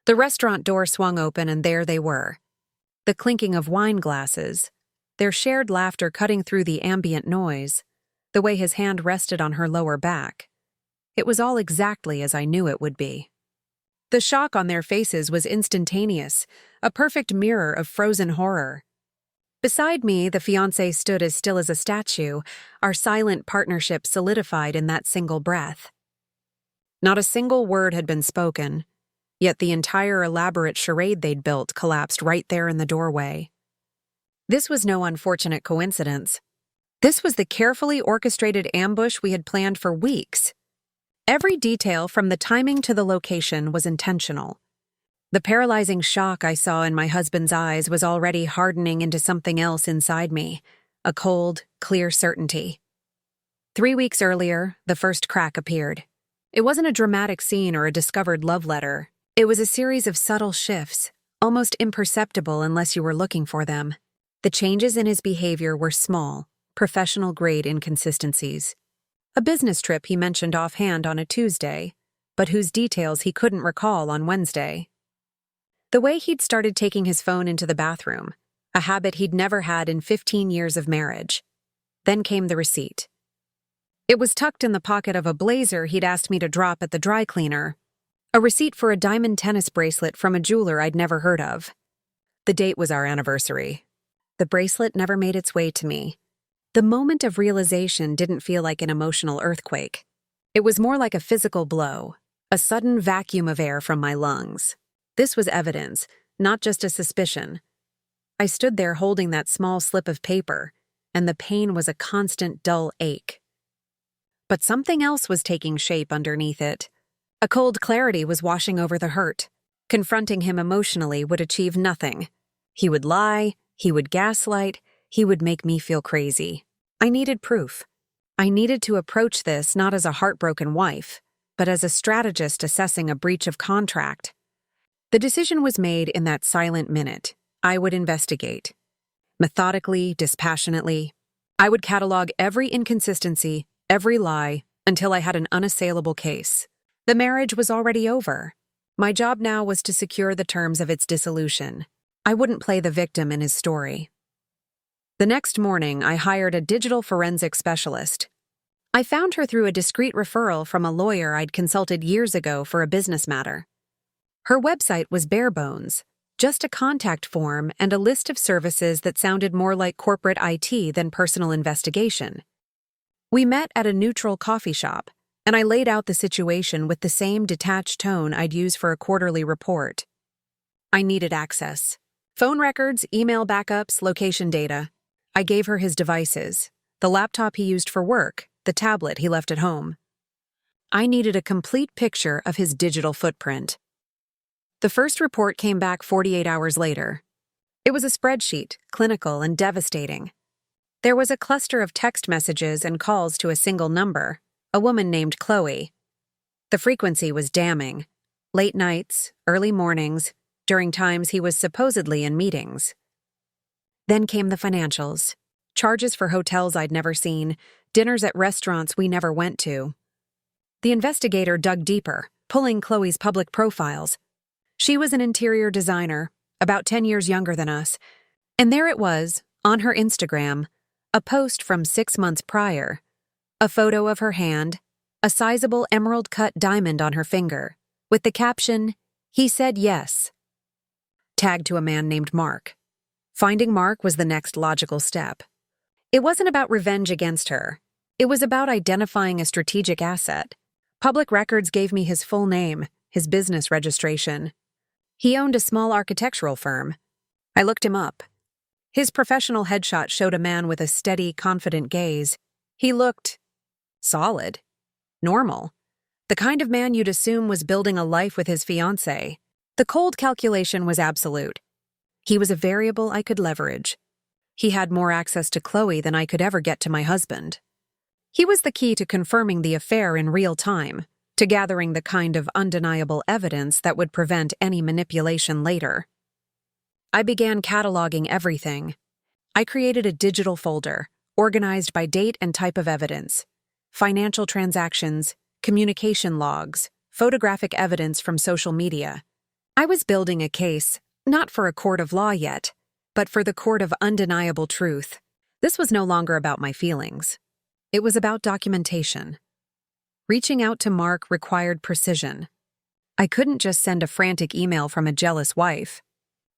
The restaurant door swung open and there they were. The clinking of wine glasses, their shared laughter cutting through the ambient noise, the way his hand rested on her lower back. It was all exactly as I knew it would be. The shock on their faces was instantaneous, a perfect mirror of frozen horror. Beside me, the fiancé stood as still as a statue, our silent partnership solidified in that single breath. Not a single word had been spoken, yet the entire elaborate charade they'd built collapsed right there in the doorway. This was no unfortunate coincidence. This was the carefully orchestrated ambush we had planned for weeks. Every detail, from the timing to the location, was intentional. The paralyzing shock I saw in my husband's eyes was already hardening into something else inside me, a cold, clear certainty. 3 weeks earlier, the first crack appeared. It wasn't a dramatic scene or a discovered love letter. It was a series of subtle shifts, almost imperceptible unless you were looking for them. The changes in his behavior were small, professional-grade inconsistencies. A business trip he mentioned offhand on a Tuesday, but whose details he couldn't recall on Wednesday. The way he'd started taking his phone into the bathroom, a habit he'd never had in 15 years of marriage. Then came the receipt. It was tucked in the pocket of a blazer he'd asked me to drop at the dry cleaner, a receipt for a diamond tennis bracelet from a jeweler I'd never heard of. The date was our anniversary. The bracelet never made its way to me. The moment of realization didn't feel like an emotional earthquake. It was more like a physical blow, a sudden vacuum of air from my lungs. This was evidence, not just a suspicion. I stood there holding that small slip of paper, and the pain was a constant, dull ache. But something else was taking shape underneath it. A cold clarity was washing over the hurt. Confronting him emotionally would achieve nothing. He would lie, he would gaslight, he would make me feel crazy. I needed proof. I needed to approach this not as a heartbroken wife, but as a strategist assessing a breach of contract. The decision was made in that silent minute. I would investigate. Methodically, dispassionately. I would catalog every inconsistency, every lie, until I had an unassailable case. The marriage was already over. My job now was to secure the terms of its dissolution. I wouldn't play the victim in his story. The next morning, I hired a digital forensic specialist. I found her through a discreet referral from a lawyer I'd consulted years ago for a business matter. Her website was bare bones, just a contact form and a list of services that sounded more like corporate IT than personal investigation. We met at a neutral coffee shop, and I laid out the situation with the same detached tone I'd use for a quarterly report. I needed access. Phone records, email backups, location data. I gave her his devices, the laptop he used for work, the tablet he left at home. I needed a complete picture of his digital footprint. The first report came back 48 hours later. It was a spreadsheet, clinical and devastating. There was a cluster of text messages and calls to a single number, a woman named Chloe. The frequency was damning. Late nights, early mornings, during times he was supposedly in meetings. Then came the financials. Charges for hotels I'd never seen, dinners at restaurants we never went to. The investigator dug deeper, pulling Chloe's public profiles. She was an interior designer, about 10 years younger than us, and there it was, on her Instagram, a post from 6 months prior, a photo of her hand, a sizable emerald-cut diamond on her finger, with the caption, "He said yes," tagged to a man named Mark. Finding Mark was the next logical step. It wasn't about revenge against her. It was about identifying a strategic asset. Public records gave me his full name, his business registration. He owned a small architectural firm. I looked him up. His professional headshot showed a man with a steady, confident gaze. He looked solid, normal, the kind of man you'd assume was building a life with his fiancée. The cold calculation was absolute. He was a variable I could leverage. He had more access to Chloe than I could ever get to my husband. He was the key to confirming the affair in real time, to gathering the kind of undeniable evidence that would prevent any manipulation later. I began cataloging everything. I created a digital folder, organized by date and type of evidence: financial transactions, communication logs, photographic evidence from social media. I was building a case, not for a court of law yet, but for the court of undeniable truth. This was no longer about my feelings. It was about documentation. Reaching out to Mark required precision. I couldn't just send a frantic email from a jealous wife.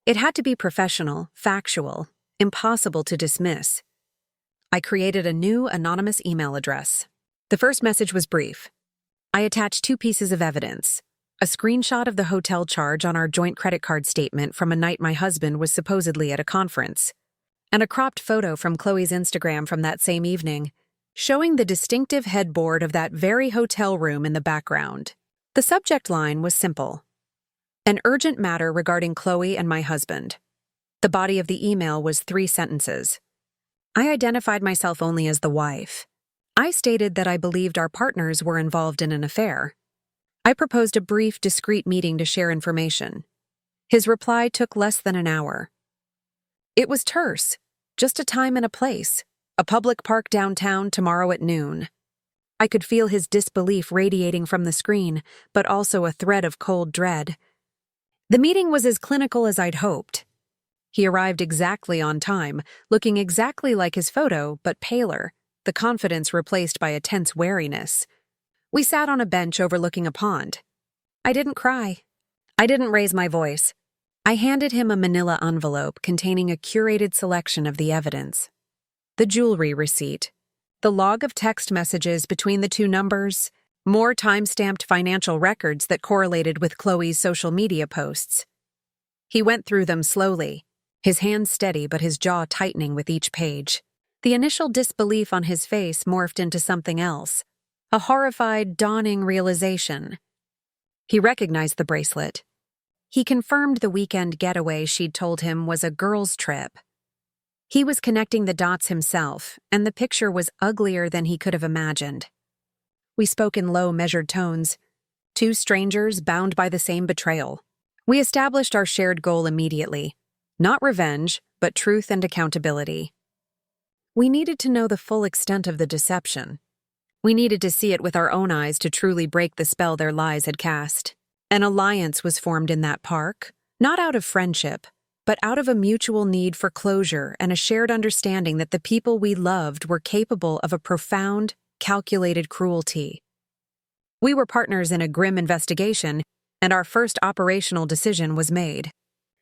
It had to be professional, factual, impossible to dismiss. I created a new anonymous email address. The first message was brief. I attached 2 pieces of evidence: a screenshot of the hotel charge on our joint credit card statement from a night my husband was supposedly at a conference, and a cropped photo from Chloe's Instagram from that same evening, showing the distinctive headboard of that very hotel room in the background. The subject line was simple: an urgent matter regarding Chloe and my husband. The body of the email was 3 sentences. I identified myself only as the wife. I stated that I believed our partners were involved in an affair. I proposed a brief, discreet meeting to share information. His reply took less than an hour. It was terse, just a time and a place, a public park downtown tomorrow at noon. I could feel his disbelief radiating from the screen, but also a thread of cold dread. The meeting was as clinical as I'd hoped. He arrived exactly on time, looking exactly like his photo, but paler, the confidence replaced by a tense wariness. We sat on a bench overlooking a pond. I didn't cry. I didn't raise my voice. I handed him a manila envelope containing a curated selection of the evidence: the jewelry receipt, the log of text messages between the 2 numbers, more time-stamped financial records that correlated with Chloe's social media posts. He went through them slowly, his hands steady but his jaw tightening with each page. The initial disbelief on his face morphed into something else, a horrified, dawning realization. He recognized the bracelet. He confirmed the weekend getaway she'd told him was a girls' trip. He was connecting the dots himself, and the picture was uglier than he could have imagined. We spoke in low, measured tones, 2 strangers bound by the same betrayal. We established our shared goal immediately: not revenge, but truth and accountability. We needed to know the full extent of the deception. We needed to see it with our own eyes to truly break the spell their lies had cast. An alliance was formed in that park, not out of friendship, but out of a mutual need for closure and a shared understanding that the people we loved were capable of a profound, calculated cruelty. We were partners in a grim investigation, and our first operational decision was made.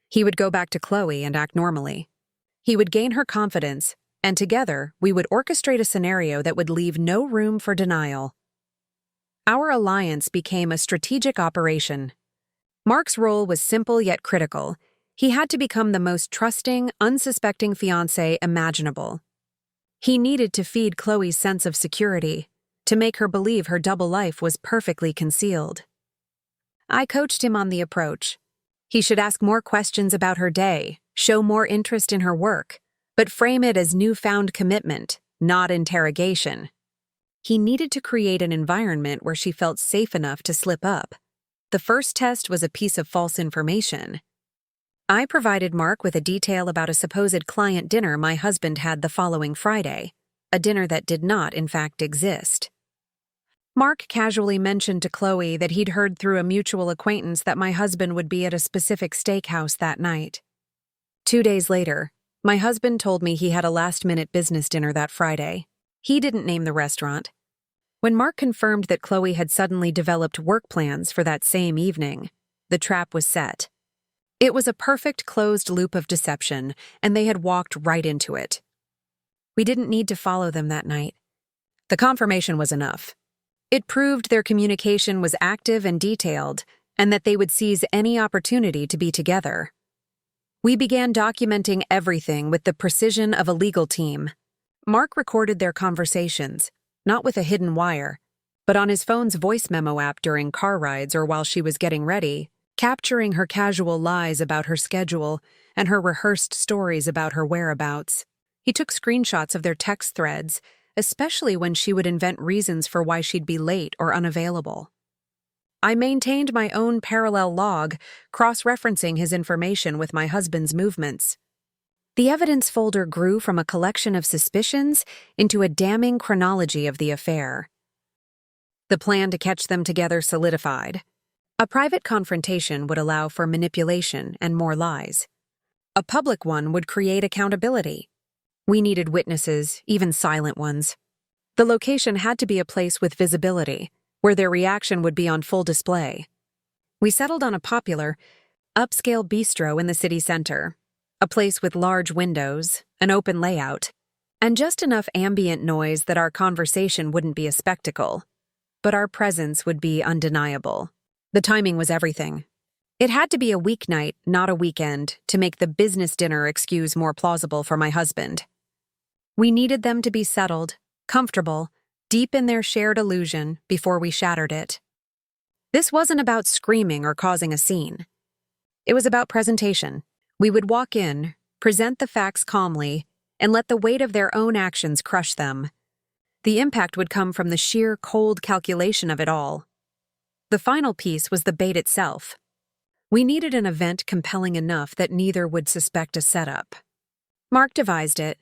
He would go back to Chloe and act normally. He would gain her confidence, and together we would orchestrate a scenario that would leave no room for denial. Our alliance became a strategic operation. Mark's role was simple yet critical. He had to become the most trusting, unsuspecting fiancé imaginable. He needed to feed Chloe's sense of security, to make her believe her double life was perfectly concealed. I coached him on the approach. He should ask more questions about her day, show more interest in her work, but frame it as newfound commitment, not interrogation. He needed to create an environment where she felt safe enough to slip up. The first test was a piece of false information. I provided Mark with a detail about a supposed client dinner my husband had the following Friday, a dinner that did not, in fact, exist. Mark casually mentioned to Chloe that he'd heard through a mutual acquaintance that my husband would be at a specific steakhouse that night. 2 days later, my husband told me he had a last-minute business dinner that Friday. He didn't name the restaurant. When Mark confirmed that Chloe had suddenly developed work plans for that same evening, the trap was set. It was a perfect closed loop of deception, and they had walked right into it. We didn't need to follow them that night. The confirmation was enough. It proved their communication was active and detailed, and that they would seize any opportunity to be together. We began documenting everything with the precision of a legal team. Mark recorded their conversations, not with a hidden wire, but on his phone's voice memo app during car rides or while she was getting ready, capturing her casual lies about her schedule and her rehearsed stories about her whereabouts. He took screenshots of their text threads, especially when she would invent reasons for why she'd be late or unavailable. I maintained my own parallel log, cross-referencing his information with my husband's movements. The evidence folder grew from a collection of suspicions into a damning chronology of the affair. The plan to catch them together solidified. A private confrontation would allow for manipulation and more lies. A public one would create accountability. We needed witnesses, even silent ones. The location had to be a place with visibility, where their reaction would be on full display. We settled on a popular, upscale bistro in the city center, a place with large windows, an open layout, and just enough ambient noise that our conversation wouldn't be a spectacle, but our presence would be undeniable. The timing was everything. It had to be a weeknight, not a weekend, to make the business dinner excuse more plausible for my husband. We needed them to be settled, comfortable, deep in their shared illusion before we shattered it. This wasn't about screaming or causing a scene. It was about presentation. We would walk in, present the facts calmly, and let the weight of their own actions crush them. The impact would come from the sheer cold calculation of it all. The final piece was the bait itself. We needed an event compelling enough that neither would suspect a setup. Mark devised it.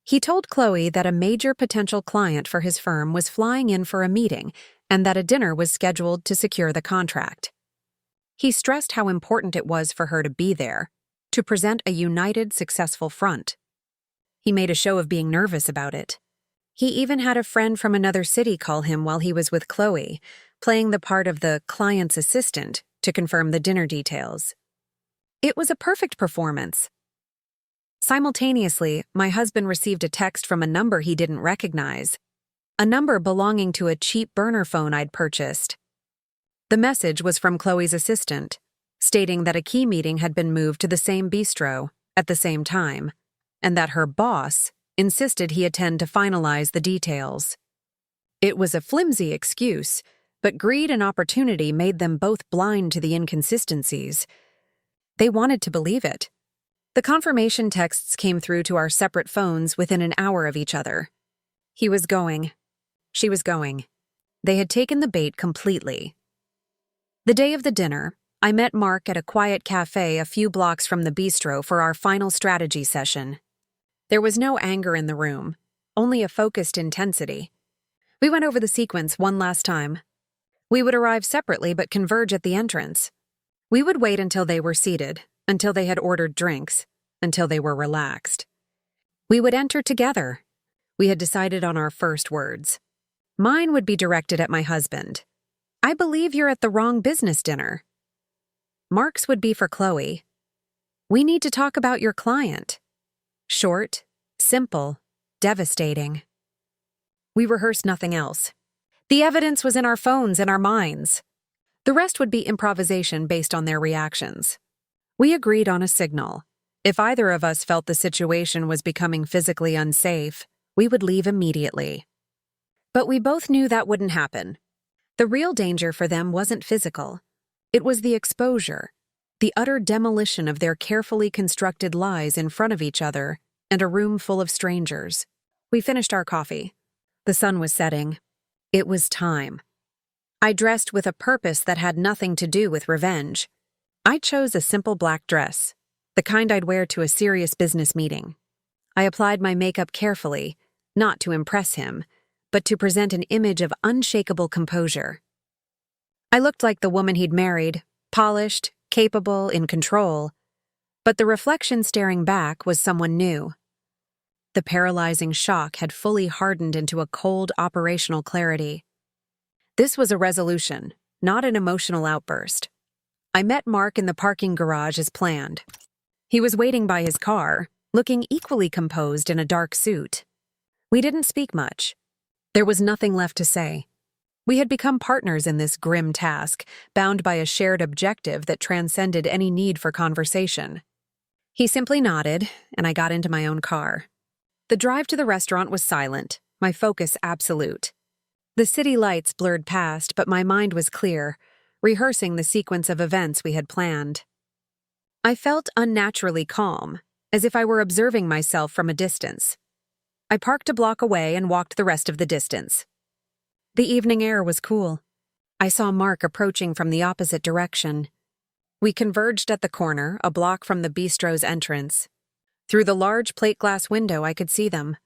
He told Chloe that a major potential client for his firm was flying in for a meeting and that a dinner was scheduled to secure the contract. He stressed how important it was for her to be there, to present a united, successful front. He made a show of being nervous about it. He even had a friend from another city call him while he was with Chloe, playing the part of the client's assistant to confirm the dinner details. It was a perfect performance. Simultaneously, my husband received a text from a number he didn't recognize, a number belonging to a cheap burner phone I'd purchased. The message was from Chloe's assistant, stating that a key meeting had been moved to the same bistro at the same time, and that her boss insisted he attend to finalize the details. It was a flimsy excuse, but greed and opportunity made them both blind to the inconsistencies. They wanted to believe it. The confirmation texts came through to our separate phones within an hour of each other. He was going. She was going. They had taken the bait completely. The day of the dinner, I met Mark at a quiet cafe a few blocks from the bistro for our final strategy session. There was no anger in the room, only a focused intensity. We went over the sequence one last time. We would arrive separately but converge at the entrance. We would wait until they were seated, until they had ordered drinks, until they were relaxed. We would enter together. We had decided on our first words. Mine would be directed at my husband. I believe you're at the wrong business dinner. Mark's would be for Chloe. We need to talk about your client. Short, simple, devastating. We rehearsed nothing else. The evidence was in our phones and our minds. The rest would be improvisation based on their reactions. We agreed on a signal. If either of us felt the situation was becoming physically unsafe, we would leave immediately. But we both knew that wouldn't happen. The real danger for them wasn't physical. It was the exposure, the utter demolition of their carefully constructed lies in front of each other and a room full of strangers. We finished our coffee. The sun was setting. It was time. I dressed with a purpose that had nothing to do with revenge. I chose a simple black dress, the kind I'd wear to a serious business meeting. I applied my makeup carefully, not to impress him, but to present an image of unshakable composure. I looked like the woman he'd married, polished, capable, in control, but the reflection staring back was someone new. The paralyzing shock had fully hardened into a cold operational clarity. This was a resolution, not an emotional outburst. I met Mark in the parking garage as planned. He was waiting by his car, looking equally composed in a dark suit. We didn't speak much. There was nothing left to say. We had become partners in this grim task, bound by a shared objective that transcended any need for conversation. He simply nodded, and I got into my own car. The drive to the restaurant was silent, my focus absolute. The city lights blurred past, but my mind was clear, rehearsing the sequence of events we had planned. I felt unnaturally calm, as if I were observing myself from a distance. I parked a block away and walked the rest of the distance. The evening air was cool. I saw Mark approaching from the opposite direction. We converged at the corner, a block from the bistro's entrance. Through the large plate glass window, I could see them.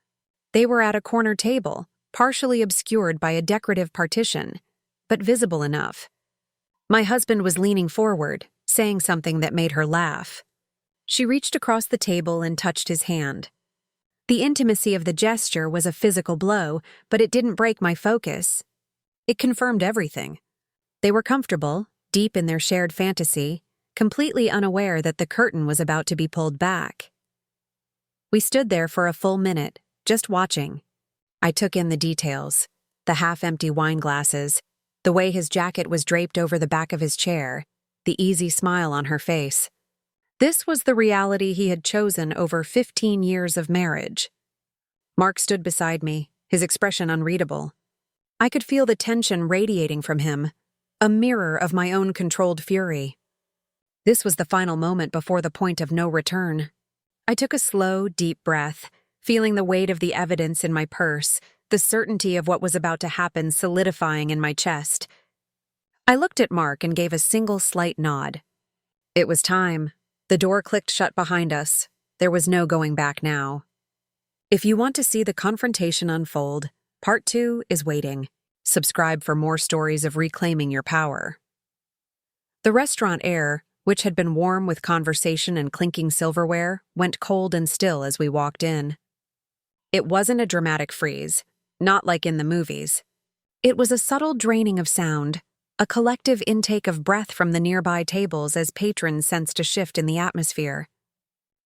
They were at a corner table, partially obscured by a decorative partition, but visible enough. My husband was leaning forward, saying something that made her laugh. She reached across the table and touched his hand. The intimacy of the gesture was a physical blow, but it didn't break my focus. It confirmed everything. They were comfortable, deep in their shared fantasy, completely unaware that the curtain was about to be pulled back. We stood there for a full minute, just watching. I took in the details, the half-empty wine glasses, the way his jacket was draped over the back of his chair, the easy smile on her face. This was the reality he had chosen over 15 years of marriage. Mark stood beside me, his expression unreadable. I could feel the tension radiating from him, a mirror of my own controlled fury. This was the final moment before the point of no return. I took a slow, deep breath, feeling the weight of the evidence in my purse, the certainty of what was about to happen solidifying in my chest. I looked at Mark and gave a single slight nod. It was time. The door clicked shut behind us. There was no going back now. If you want to see the confrontation unfold, Part 2 is waiting. Subscribe for more stories of reclaiming your power. The restaurant air, which had been warm with conversation and clinking silverware, went cold and still as we walked in. It wasn't a dramatic freeze, not like in the movies. It was a subtle draining of sound, a collective intake of breath from the nearby tables as patrons sensed a shift in the atmosphere.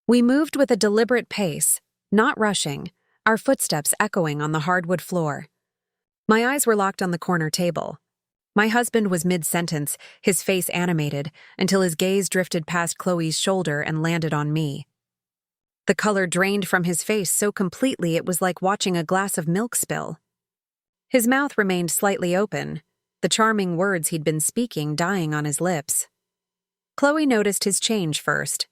We moved with a deliberate pace, not rushing, our footsteps echoing on the hardwood floor. My eyes were locked on the corner table. My husband was mid-sentence, his face animated, until his gaze drifted past Chloe's shoulder and landed on me. The color drained from his face so completely it was like watching a glass of milk spill. His mouth remained slightly open, the charming words he'd been speaking dying on his lips. Chloe noticed his change first.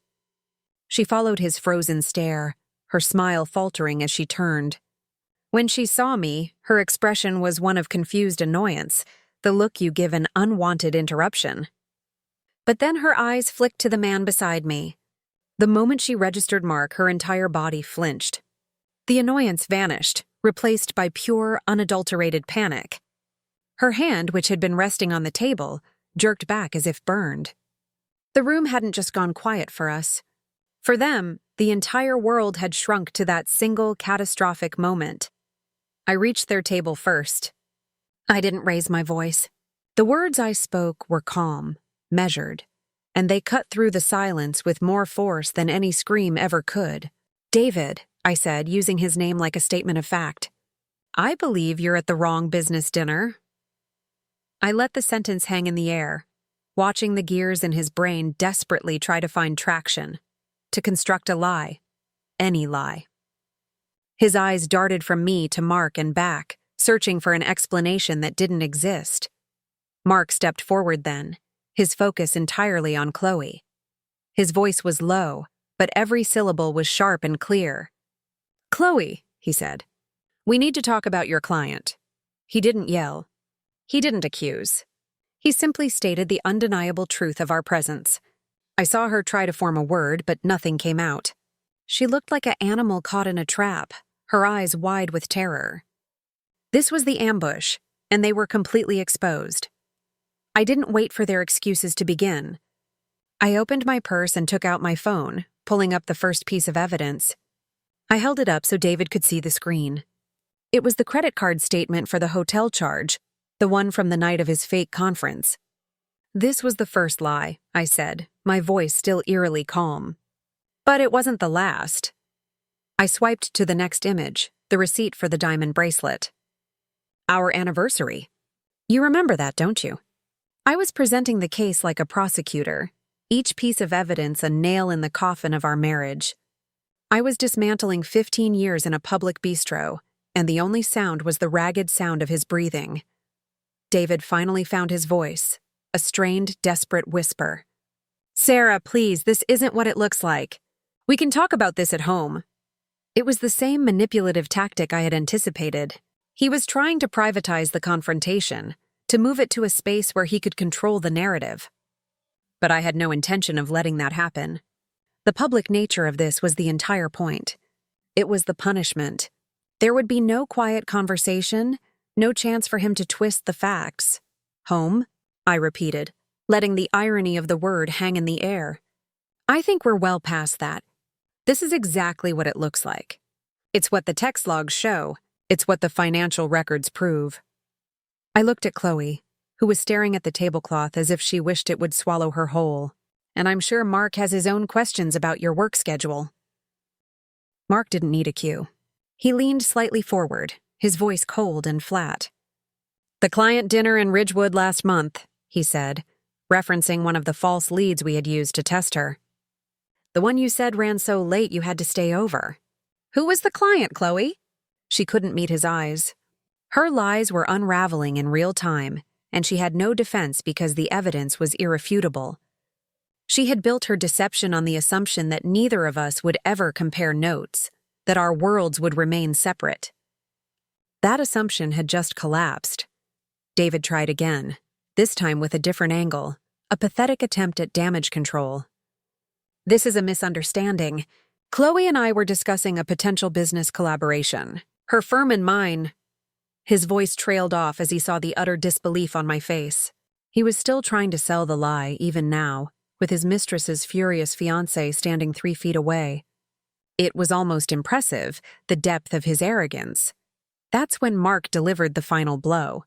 She followed his frozen stare, her smile faltering as she turned. When she saw me, her expression was one of confused annoyance, the look you give an unwanted interruption. But then her eyes flicked to the man beside me. The moment she registered Mark, her entire body flinched. The annoyance vanished, replaced by pure, unadulterated panic. Her hand, which had been resting on the table, jerked back as if burned. The room hadn't just gone quiet for us. For them, the entire world had shrunk to that single catastrophic moment. I reached their table first. I didn't raise my voice. The words I spoke were calm, measured, and they cut through the silence with more force than any scream ever could. "David," I said, using his name like a statement of fact. "I believe you're at the wrong business dinner." I let the sentence hang in the air, watching the gears in his brain desperately try to find traction, to construct a lie, any lie. His eyes darted from me to Mark and back, searching for an explanation that didn't exist. Mark stepped forward then, his focus entirely on Chloe. His voice was low, but every syllable was sharp and clear. "Chloe," he said, "we need to talk about your client." He didn't yell. He didn't accuse. He simply stated the undeniable truth of our presence. I saw her try to form a word, but nothing came out. She looked like an animal caught in a trap, her eyes wide with terror. This was the ambush, and they were completely exposed. I didn't wait for their excuses to begin. I opened my purse and took out my phone, pulling up the first piece of evidence. I held it up so David could see the screen. It was the credit card statement for the hotel charge, the one from the night of his fake conference. "This was the first lie," I said, my voice still eerily calm. "But it wasn't the last." I swiped to the next image, the receipt for the diamond bracelet. "Our anniversary. You remember that, don't you?" I was presenting the case like a prosecutor, each piece of evidence a nail in the coffin of our marriage. I was dismantling 15 years in a public bistro, and the only sound was the ragged sound of his breathing. David finally found his voice, a strained, desperate whisper. "Sarah, please, this isn't what it looks like. We can talk about this at home." It was the same manipulative tactic I had anticipated. He was trying to privatize the confrontation, to move it to a space where he could control the narrative. But I had no intention of letting that happen. The public nature of this was the entire point. It was the punishment. There would be no quiet conversation, no chance for him to twist the facts. "Home?" I repeated. letting the irony of the word hang in the air. I think we're well past that. This is exactly what it looks like. It's what the text logs show. It's what the financial records prove. I looked at Chloe, who was staring at the tablecloth as if she wished it would swallow her whole. And I'm sure Mark has his own questions about your work schedule. Mark didn't need a cue. He leaned slightly forward, his voice cold and flat. "The client dinner in Ridgewood last month," he said, referencing one of the false leads we had used to test her. "The one you said ran so late you had to stay over." "Who was the client, Chloe?" She couldn't meet his eyes. Her lies were unraveling in real time, and she had no defense because the evidence was irrefutable. She had built her deception on the assumption that neither of us would ever compare notes, that our worlds would remain separate. That assumption had just collapsed. David tried again, this time with a different angle, a pathetic attempt at damage control. "This is a misunderstanding. Chloe and I were discussing a potential business collaboration. Her firm and mine." His voice trailed off as he saw the utter disbelief on my face. He was still trying to sell the lie, even now, with his mistress's furious fiance standing 3 feet away. It was almost impressive, the depth of his arrogance. That's when Mark delivered the final blow.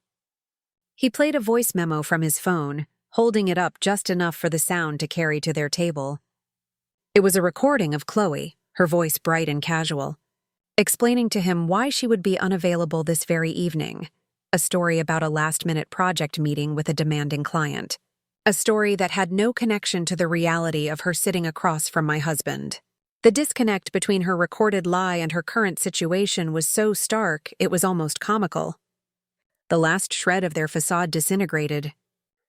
He played a voice memo from his phone, holding it up just enough for the sound to carry to their table. It was a recording of Chloe, her voice bright and casual, explaining to him why she would be unavailable this very evening, a story about a last-minute project meeting with a demanding client, a story that had no connection to the reality of her sitting across from my husband. The disconnect between her recorded lie and her current situation was so stark it was almost comical. The last shred of their facade disintegrated.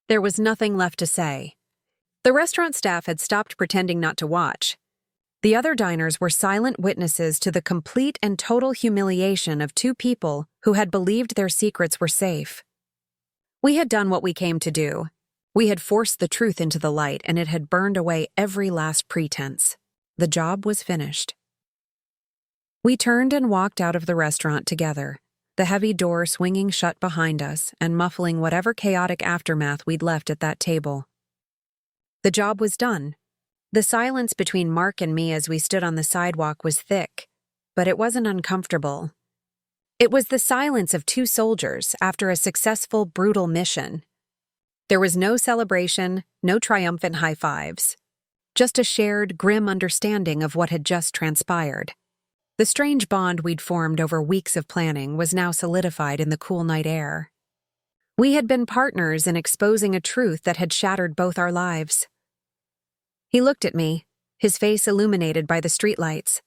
There was nothing left to say. The restaurant staff had stopped pretending not to watch. The other diners were silent witnesses to the complete and total humiliation of 2 people who had believed their secrets were safe. We had done what we came to do. We had forced the truth into the light, and it had burned away every last pretense. The job was finished. We turned and walked out of the restaurant together, the heavy door swinging shut behind us and muffling whatever chaotic aftermath we'd left at that table. The job was done. The silence between Mark and me as we stood on the sidewalk was thick, but it wasn't uncomfortable. It was the silence of 2 soldiers after a successful, brutal mission. There was no celebration, no triumphant high fives. Just a shared, grim understanding of what had just transpired. The strange bond we'd formed over weeks of planning was now solidified in the cool night air. We had been partners in exposing a truth that had shattered both our lives. He looked at me, his face illuminated by the streetlights.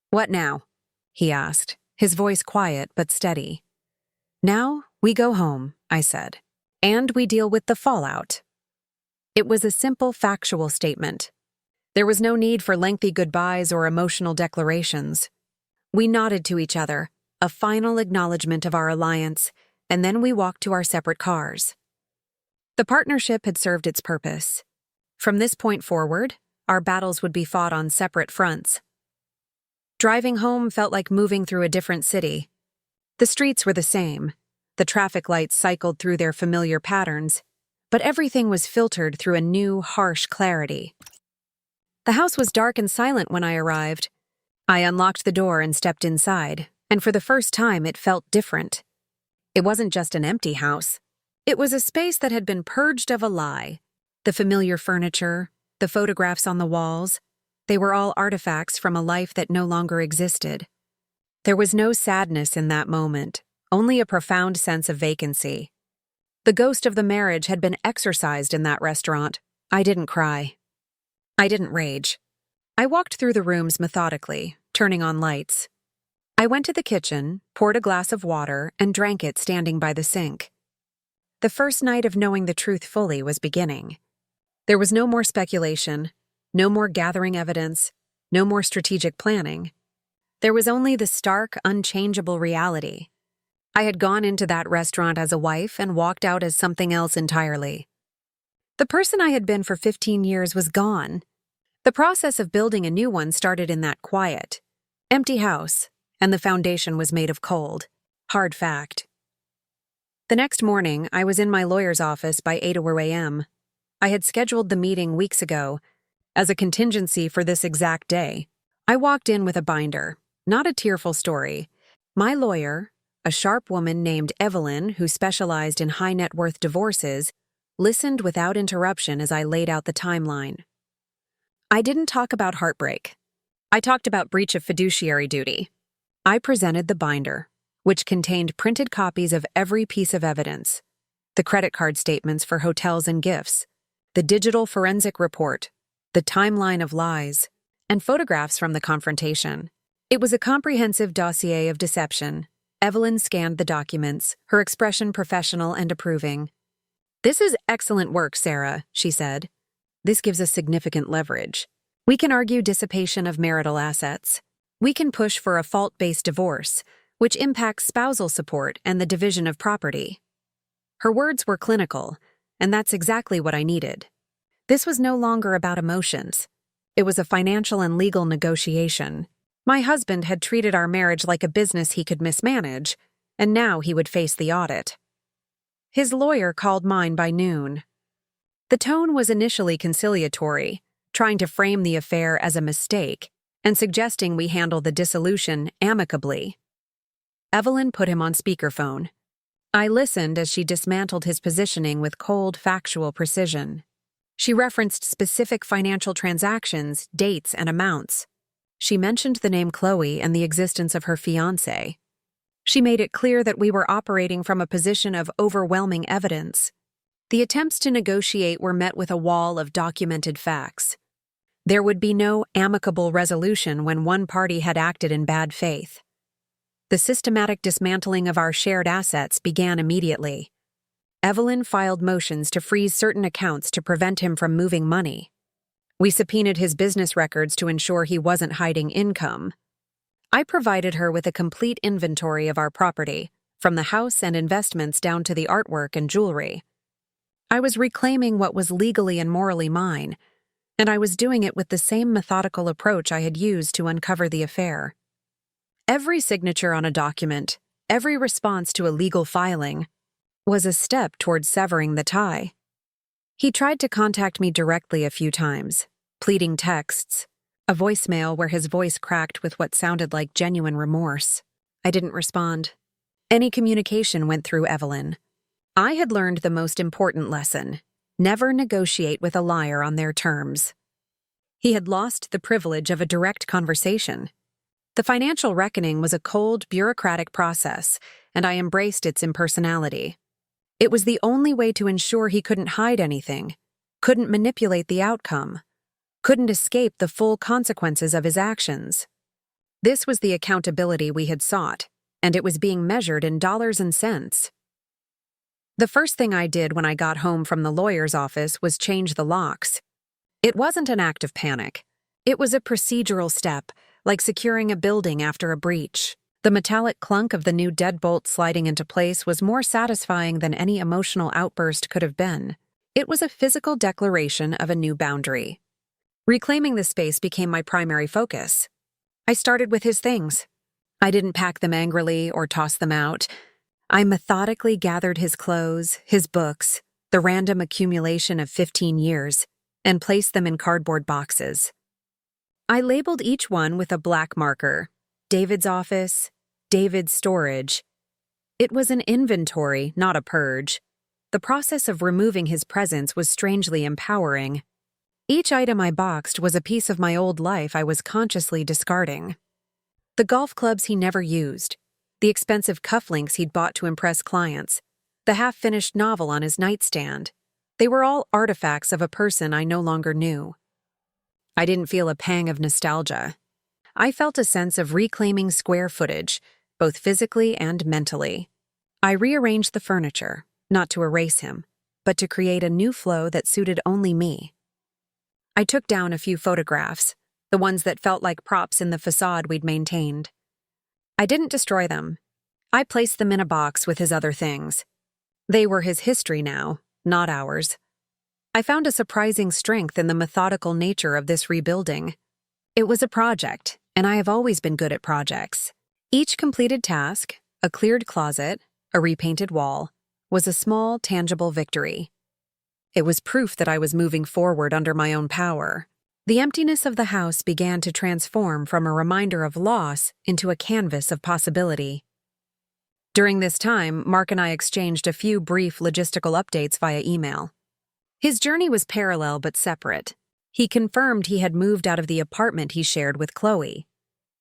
"What now?" he asked, his voice quiet but steady. "Now we go home," I said, "and we deal with the fallout." It was a simple factual statement. There was no need for lengthy goodbyes or emotional declarations. We nodded to each other, a final acknowledgement of our alliance, and then we walked to our separate cars. The partnership had served its purpose. From this point forward, our battles would be fought on separate fronts. Driving home felt like moving through a different city. The streets were the same. The traffic lights cycled through their familiar patterns, but everything was filtered through a new, harsh clarity. The house was dark and silent when I arrived. I unlocked the door and stepped inside, and for the first time it felt different. It wasn't just an empty house. It was a space that had been purged of a lie. The familiar furniture, the photographs on the walls, they were all artifacts from a life that no longer existed. There was no sadness in that moment, only a profound sense of vacancy. The ghost of the marriage had been exorcised in that restaurant. I didn't cry. I didn't rage. I walked through the rooms methodically, turning on lights. I went to the kitchen, poured a glass of water, and drank it standing by the sink. The first night of knowing the truth fully was beginning. There was no more speculation, no more gathering evidence, no more strategic planning. There was only the stark, unchangeable reality. I had gone into that restaurant as a wife and walked out as something else entirely. The person I had been for 15 years was gone. The process of building a new one started in that quiet, empty house, and the foundation was made of cold, hard fact. The next morning, I was in my lawyer's office by 8 a.m. I had scheduled the meeting weeks ago, as a contingency for this exact day. I walked in with a binder, not a tearful story. My lawyer, a sharp woman named Evelyn who specialized in high-net-worth divorces, listened without interruption as I laid out the timeline. I didn't talk about heartbreak. I talked about breach of fiduciary duty. I presented the binder, which contained printed copies of every piece of evidence: the credit card statements for hotels and gifts, the digital forensic report, the timeline of lies, and photographs from the confrontation. It was a comprehensive dossier of deception. Evelyn scanned the documents, her expression professional and approving. "This is excellent work, Sarah," she said. "This gives us significant leverage. We can argue dissipation of marital assets. We can push for a fault-based divorce, which impacts spousal support and the division of property." Her words were clinical, and that's exactly what I needed. This was no longer about emotions. It was a financial and legal negotiation. My husband had treated our marriage like a business he could mismanage, and now he would face the audit. His lawyer called mine by noon. The tone was initially conciliatory, trying to frame the affair as a mistake and suggesting we handle the dissolution amicably. Evelyn put him on speakerphone. I listened as she dismantled his positioning with cold, factual precision. She referenced specific financial transactions, dates, and amounts. She mentioned the name Chloe and the existence of her fiance. She made it clear that we were operating from a position of overwhelming evidence. The attempts to negotiate were met with a wall of documented facts. There would be no amicable resolution when one party had acted in bad faith. The systematic dismantling of our shared assets began immediately. Evelyn filed motions to freeze certain accounts to prevent him from moving money. We subpoenaed his business records to ensure he wasn't hiding income. I provided her with a complete inventory of our property, from the house and investments down to the artwork and jewelry. I was reclaiming what was legally and morally mine, and I was doing it with the same methodical approach I had used to uncover the affair. Every signature on a document, every response to a legal filing, was a step toward severing the tie. He tried to contact me directly a few times, pleading texts, a voicemail where his voice cracked with what sounded like genuine remorse. I didn't respond. Any communication went through Evelyn. I had learned the most important lesson: never negotiate with a liar on their terms. He had lost the privilege of a direct conversation. The financial reckoning was a cold, bureaucratic process, and I embraced its impersonality. It was the only way to ensure he couldn't hide anything, couldn't manipulate the outcome, couldn't escape the full consequences of his actions. This was the accountability we had sought, and it was being measured in dollars and cents. The first thing I did when I got home from the lawyer's office was change the locks. It wasn't an act of panic. It was a procedural step, like securing a building after a breach. The metallic clunk of the new deadbolt sliding into place was more satisfying than any emotional outburst could have been. It was a physical declaration of a new boundary. Reclaiming the space became my primary focus. I started with his things. I didn't pack them angrily or toss them out. I methodically gathered his clothes, his books, the random accumulation of 15 years, and placed them in cardboard boxes. I labeled each one with a black marker: David's office, David's storage. It was an inventory, not a purge. The process of removing his presence was strangely empowering. Each item I boxed was a piece of my old life I was consciously discarding. The golf clubs he never used, the expensive cufflinks he'd bought to impress clients, the half-finished novel on his nightstand. They were all artifacts of a person I no longer knew. I didn't feel a pang of nostalgia. I felt a sense of reclaiming square footage, both physically and mentally. I rearranged the furniture, not to erase him, but to create a new flow that suited only me. I took down a few photographs, the ones that felt like props in the facade we'd maintained. I didn't destroy them. I placed them in a box with his other things. They were his history now, not ours. I found a surprising strength in the methodical nature of this rebuilding. It was a project, and I have always been good at projects. Each completed task, a cleared closet, a repainted wall, was a small, tangible victory. It was proof that I was moving forward under my own power. The emptiness of the house began to transform from a reminder of loss into a canvas of possibility. During this time, Mark and I exchanged a few brief logistical updates via email. His journey was parallel but separate. He confirmed he had moved out of the apartment he shared with Chloe.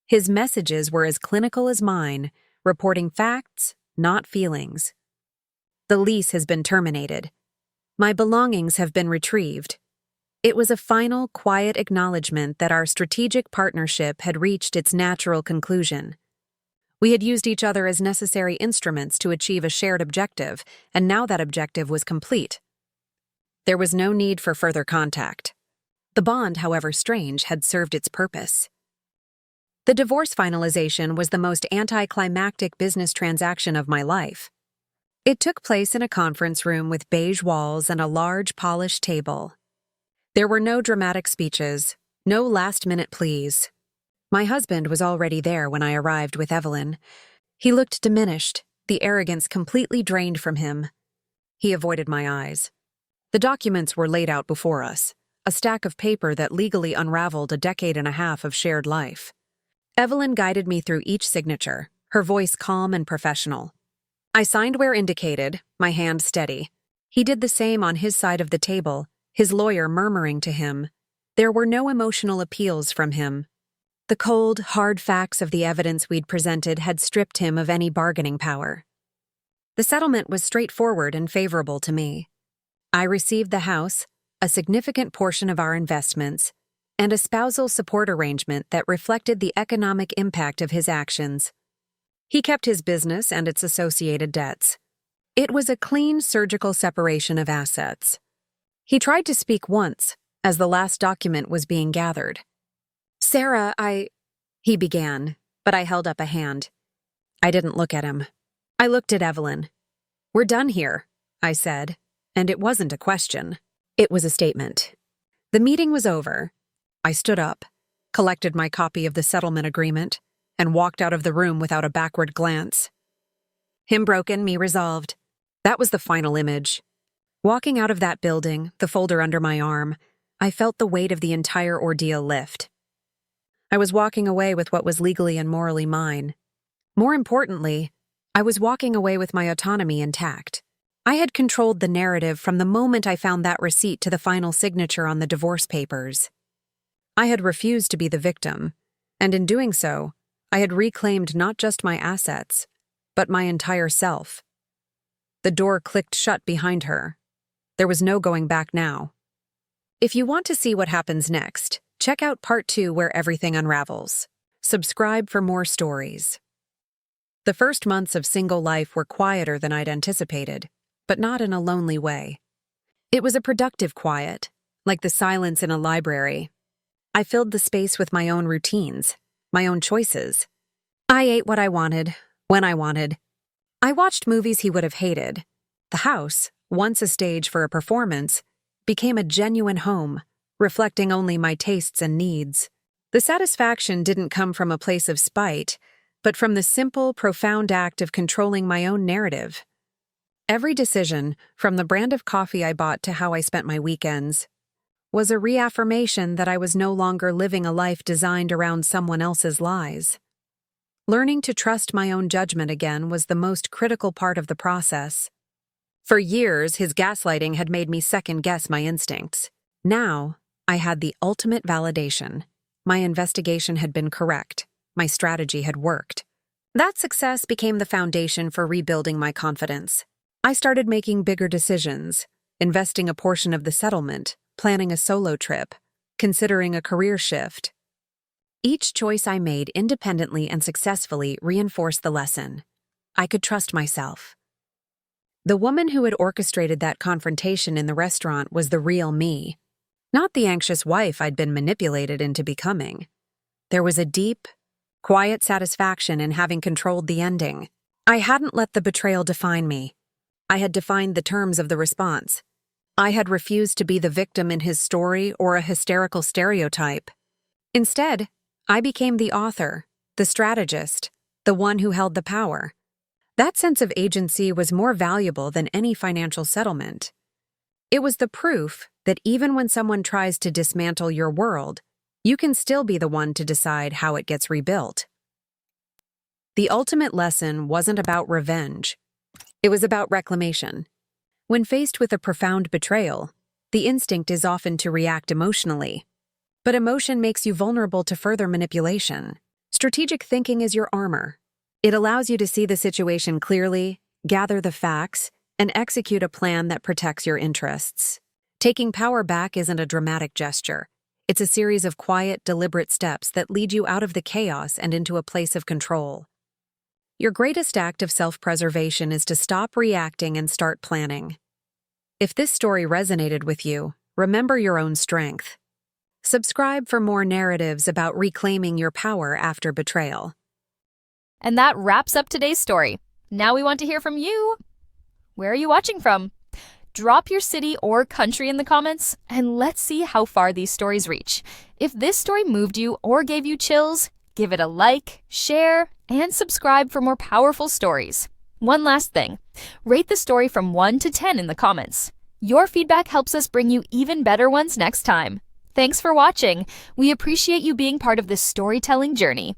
His messages were as clinical as mine, reporting facts, not feelings. The lease has been terminated. My belongings have been retrieved. It was a final, quiet acknowledgement that our strategic partnership had reached its natural conclusion. We had used each other as necessary instruments to achieve a shared objective, and now that objective was complete. There was no need for further contact. The bond, however strange, had served its purpose. The divorce finalization was the most anticlimactic business transaction of my life. It took place in a conference room with beige walls and a large polished table. There were no dramatic speeches, no last-minute pleas. My husband was already there when I arrived with Evelyn. He looked diminished, the arrogance completely drained from him. He avoided my eyes. The documents were laid out before us, a stack of paper that legally unraveled a decade and a half of shared life. Evelyn guided me through each signature, her voice calm and professional. I signed where indicated, my hand steady. He did the same on his side of the table, his lawyer murmuring to him. There were no emotional appeals from him. The cold, hard facts of the evidence we'd presented had stripped him of any bargaining power. The settlement was straightforward and favorable to me. I received the house, a significant portion of our investments, and a spousal support arrangement that reflected the economic impact of his actions. He kept his business and its associated debts. It was a clean surgical separation of assets. He tried to speak once, as the last document was being gathered. "Sarah, he began, but I held up a hand. I didn't look at him. I looked at Evelyn. "We're done here," I said, and it wasn't a question. It was a statement. The meeting was over. I stood up, collected my copy of the settlement agreement, and walked out of the room without a backward glance. Him broken, me resolved. That was the final image. Walking out of that building, the folder under my arm, I felt the weight of the entire ordeal lift. I was walking away with what was legally and morally mine. More importantly, I was walking away with my autonomy intact. I had controlled the narrative from the moment I found that receipt to the final signature on the divorce papers. I had refused to be the victim, and in doing so, I had reclaimed not just my assets, but my entire self. The door clicked shut behind her. There was no going back now. If you want to see what happens next, check out Part 2 where everything unravels. Subscribe for more stories. The first months of single life were quieter than I'd anticipated, but not in a lonely way. It was a productive quiet, like the silence in a library. I filled the space with my own routines, my own choices. I ate what I wanted, when I wanted. I watched movies he would have hated. The house, once a stage for a performance, became a genuine home, reflecting only my tastes and needs. The satisfaction didn't come from a place of spite, but from the simple, profound act of controlling my own narrative. Every decision, from the brand of coffee I bought to how I spent my weekends, was a reaffirmation that I was no longer living a life designed around someone else's lies. Learning to trust my own judgment again was the most critical part of the process. For years, his gaslighting had made me second-guess my instincts. Now, I had the ultimate validation. My investigation had been correct. My strategy had worked. That success became the foundation for rebuilding my confidence. I started making bigger decisions, investing a portion of the settlement, planning a solo trip, considering a career shift. Each choice I made independently and successfully reinforced the lesson. I could trust myself. The woman who had orchestrated that confrontation in the restaurant was the real me, not the anxious wife I'd been manipulated into becoming. There was a deep, quiet satisfaction in having controlled the ending. I hadn't let the betrayal define me. I had defined the terms of the response. I had refused to be the victim in his story or a hysterical stereotype. Instead, I became the author, the strategist, the one who held the power. That sense of agency was more valuable than any financial settlement. It was the proof that even when someone tries to dismantle your world, you can still be the one to decide how it gets rebuilt. The ultimate lesson wasn't about revenge. It was about reclamation. When faced with a profound betrayal, the instinct is often to react emotionally. But emotion makes you vulnerable to further manipulation. Strategic thinking is your armor. It allows you to see the situation clearly, gather the facts, and execute a plan that protects your interests. Taking power back isn't a dramatic gesture. It's a series of quiet, deliberate steps that lead you out of the chaos and into a place of control. Your greatest act of self-preservation is to stop reacting and start planning. If this story resonated with you, remember your own strength. Subscribe for more narratives about reclaiming your power after betrayal. And that wraps up today's story. Now we want to hear from you. Where are you watching from? Drop your city or country in the comments, and let's see how far these stories reach. If this story moved you or gave you chills, give it a like, share, and subscribe for more powerful stories. One last thing, rate the story from 1 to 10 in the comments. Your feedback helps us bring you even better ones next time. Thanks for watching. We appreciate you being part of this storytelling journey.